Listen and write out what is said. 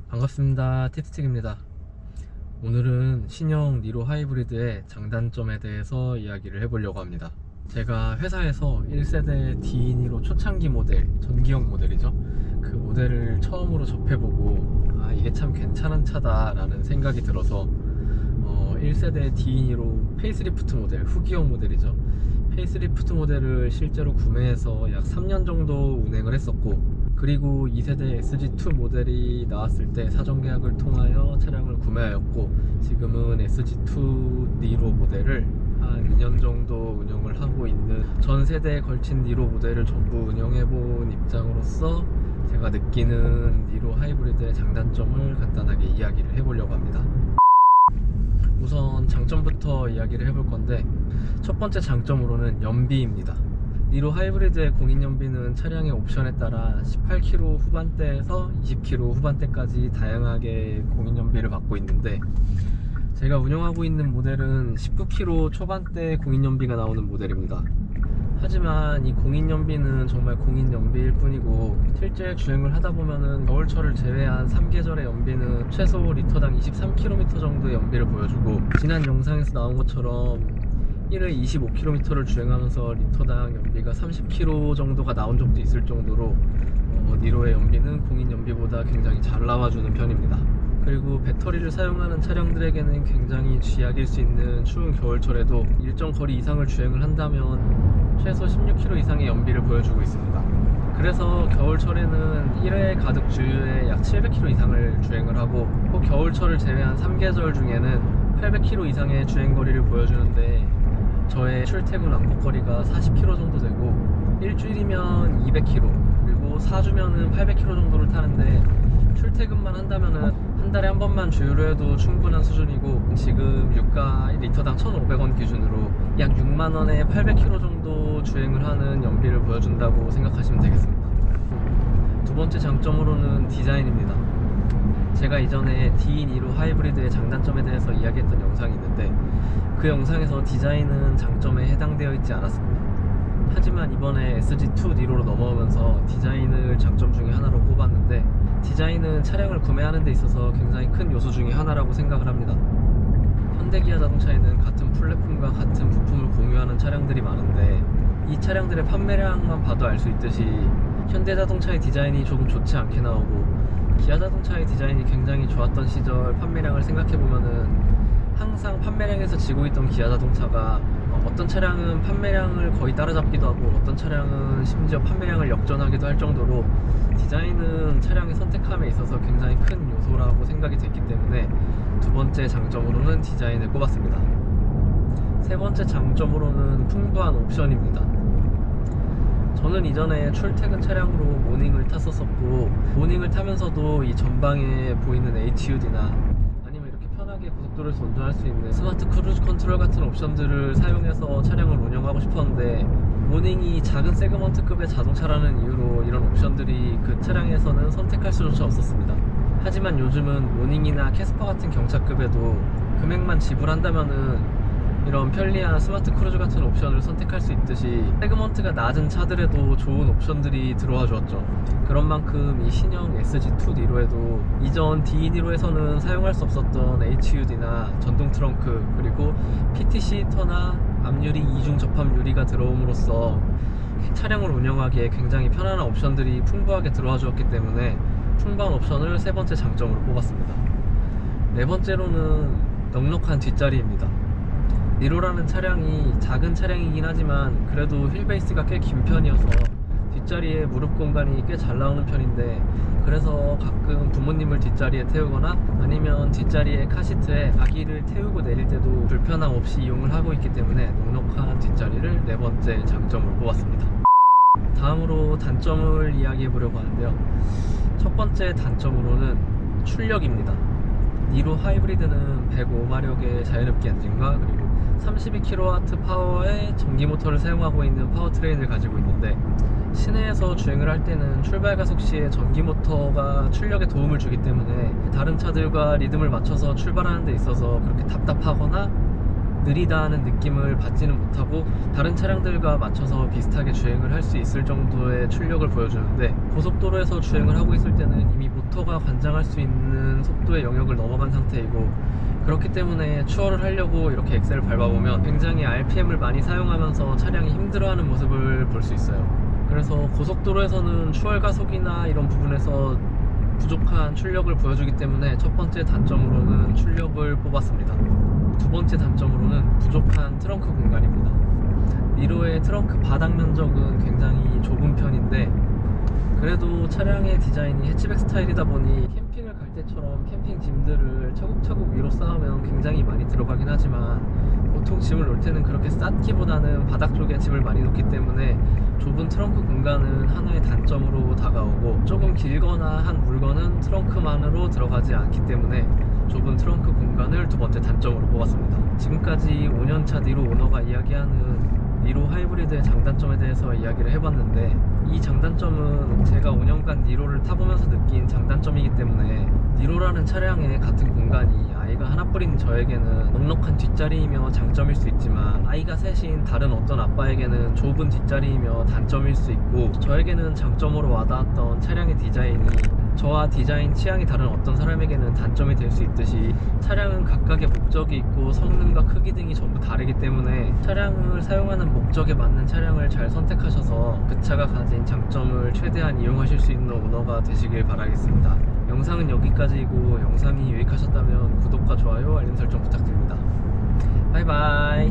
반갑습니다. 팁스틱입니다. 오늘은 신형 니로 하이브리드의 장단점에 대해서 이야기를 해보려고 합니다. 제가 회사에서 1세대 D2니로 초창기 모델, 전기형 모델이죠. 그 모델을 처음으로 접해보고 이게 참 괜찮은 차다 라는 생각이 들어서 1세대 D2니로 페이스리프트 모델, 후기형 모델이죠. 페이스리프트 모델을 실제로 구매해서 약 3년 정도 운행을 했었고, 그리고 2세대 SG2 모델이 나왔을 때 사전계약을 통하여 차량을 구매하였고, 지금은 SG2 니로 모델을 한 2년 정도 운영을 하고 있는 전 세대에 걸친 니로 모델을 전부 운영해본 입장으로서 제가 느끼는 니로 하이브리드의 장단점을 간단하게 이야기를 해보려고 합니다. 우선 장점부터 이야기를 해볼 건데, 첫 번째 장점으로는 연비입니다. 니로 하이브리드의 공인연비는 차량의 옵션에 따라 18km 후반대에서 20km 후반대까지 다양하게 공인연비를 받고 있는데, 제가 운영하고 있는 모델은 19km 초반대 공인연비가 나오는 모델입니다. 하지만 이 공인연비는 정말 공인연비일 뿐이고, 실제 주행을 하다 보면은 겨울철을 제외한 3계절의 연비는 최소 리터당 23km 정도의 연비를 보여주고, 지난 영상에서 나온 것처럼 1회 25km를 주행하면서 리터당 연비가 30km 정도가 나온 적도 있을 정도로 니로의 연비는 공인 연비보다 굉장히 잘 나와주는 편입니다. 그리고 배터리를 사용하는 차량들에게는 굉장히 쥐약일 수 있는 추운 겨울철에도 일정 거리 이상을 주행을 한다면 최소 16km 이상의 연비를 보여주고 있습니다. 그래서 겨울철에는 1회 가득 주유에 약 700km 이상을 주행을 하고, 또 겨울철을 제외한 3계절 중에는 800km 이상의 주행거리를 보여주는데, 저의 출퇴근 왕복거리가 40km 정도 되고, 일주일이면 200km, 그리고 4주면은 800km 정도를 타는데, 출퇴근만 한다면은 한 달에 한 번만 주유를 해도 충분한 수준이고, 지금 유가 리터당 1,500원 기준으로 약 6만원에 800km 정도 주행을 하는 연비를 보여준다고 생각하시면 되겠습니다. 두 번째 장점으로는 디자인입니다. 제가 이전에 D2니로 하이브리드의 장단점에 대해서 이야기했던 영상이 있는데, 그 영상에서 디자인은 장점에 해당되어 있지 않았습니다. 하지만 이번에 SG2 니로로 넘어오면서 디자인을 장점 중에 하나로 꼽았는데, 디자인은 차량을 구매하는 데 있어서 굉장히 큰 요소 중에 하나라고 생각을 합니다. 현대기아 자동차에는 같은 플랫폼과 같은 부품을 공유하는 차량들이 많은데, 이 차량들의 판매량만 봐도 알 수 있듯이 현대자동차의 디자인이 조금 좋지 않게 나오고, 기아자동차의 디자인이 굉장히 좋았던 시절 판매량을 생각해보면은 항상 판매량에서 지고 있던 기아자동차가 어떤 차량은 판매량을 거의 따라잡기도 하고, 어떤 차량은 심지어 판매량을 역전하기도 할 정도로 디자인은 차량의 선택함에 있어서 굉장히 큰 요소라고 생각이 됐기 때문에 두 번째 장점으로는 디자인을 꼽았습니다. 세 번째 장점으로는 풍부한 옵션입니다. 저는 이전에 출퇴근 차량으로 모닝을 탔었고, 모닝을 타면서도 이 전방에 보이는 HUD나 아니면 이렇게 편하게 고속도로에서 운전할 수 있는 스마트 크루즈 컨트롤 같은 옵션들을 사용해서 차량을 운영하고 싶었는데, 모닝이 작은 세그먼트급의 자동차라는 이유로 이런 옵션들이 그 차량에서는 선택할 수조차 없었습니다. 하지만 요즘은 모닝이나 캐스퍼 같은 경차급에도 금액만 지불한다면은 이런 편리한 스마트 크루즈 같은 옵션을 선택할 수 있듯이, 세그먼트가 낮은 차들에도 좋은 옵션들이 들어와 주었죠. 그런 만큼 이 신형 SG2 니로에도 이전 D2니로에서는 사용할 수 없었던 HUD나 전동 트렁크, 그리고 PTC 히터나 앞유리 이중 접합 유리가 들어옴으로써 차량을 운영하기에 굉장히 편안한 옵션들이 풍부하게 들어와 주었기 때문에 풍부한 옵션을 세 번째 장점으로 뽑았습니다. 네 번째로는 넉넉한 뒷자리입니다. 니로라는 차량이 작은 차량이긴 하지만 그래도 휠베이스가 꽤 긴 편이어서 뒷자리에 무릎 공간이 꽤 잘 나오는 편인데, 그래서 가끔 부모님을 뒷자리에 태우거나 아니면 뒷자리에 카시트에 아기를 태우고 내릴 때도 불편함 없이 이용을 하고 있기 때문에 넉넉한 뒷자리를 네 번째 장점으로 뽑았습니다. 다음으로 단점을 이야기해 보려고 하는데요. 첫 번째 단점으로는 출력입니다. 니로 하이브리드는 105마력의 자연흡기 엔진과 그리고 32kW 파워의 전기 모터를 사용하고 있는 파워트레인을 가지고 있는데, 시내에서 주행을 할 때는 출발 가속 시에 전기 모터가 출력에 도움을 주기 때문에 다른 차들과 리듬을 맞춰서 출발하는 데 있어서 그렇게 답답하거나 느리다는 느낌을 받지는 못하고, 다른 차량들과 맞춰서 비슷하게 주행을 할 수 있을 정도의 출력을 보여주는데, 고속도로에서 주행을 하고 있을 때는 이미 모터가 관장할 수 있는 속도의 영역을 넘어간 상태이고, 그렇기 때문에 추월을 하려고 이렇게 엑셀을 밟아보면 굉장히 RPM을 많이 사용하면서 차량이 힘들어하는 모습을 볼 수 있어요. 그래서 고속도로에서는 추월 가속이나 이런 부분에서 부족한 출력을 보여주기 때문에 첫 번째 단점으로는 출력을 뽑았습니다. 두 번째 단점으로는 부족한 트렁크 공간입니다. 니로의 트렁크 바닥 면적은 굉장히 좁은 편인데, 그래도 차량의 디자인이 해치백 스타일이다 보니 캠핑을 갈 때처럼 캠핑 짐들을 차곡차곡 위로 쌓으면 굉장히 많이 들어가긴 하지만, 보통 짐을 놓을 때는 그렇게 쌓기보다는 바닥 쪽에 짐을 많이 놓기 때문에 좁은 트렁크 공간은 하나의 단점으로 다가오고, 조금 길거나 한 물건은 트렁크만으로 들어가지 않기 때문에 좁은 트렁크 공간을 두 번째 단점으로 뽑았습니다. 지금까지 5년차 니로 오너가 이야기하는 니로 하이브리드의 장단점에 대해서 이야기를 해봤는데, 이 장단점은 제가 5년간 니로를 타보면서 느낀 장단점이기 때문에, 니로라는 차량의 같은 공간이 아이가 하나뿐인 저에게는 넉넉한 뒷자리이며 장점일 수 있지만, 아이가 셋인 다른 어떤 아빠에게는 좁은 뒷자리이며 단점일 수 있고, 저에게는 장점으로 와닿았던 차량의 디자인이 저와 디자인 취향이 다른 어떤 사람에게는 단점이 될 수 있듯이, 차량은 각각의 목적이 있고 성능과 크기 등이 전부 다르기 때문에 차량을 사용하는 목적에 맞는 차량을 잘 선택하셔서 그 차가 가진 장점을 최대한 이용하실 수 있는 오너가 되시길 바라겠습니다. 영상은 여기까지이고, 영상이 유익하셨다면 구독과 좋아요, 알림 설정 부탁드립니다. 바이바이.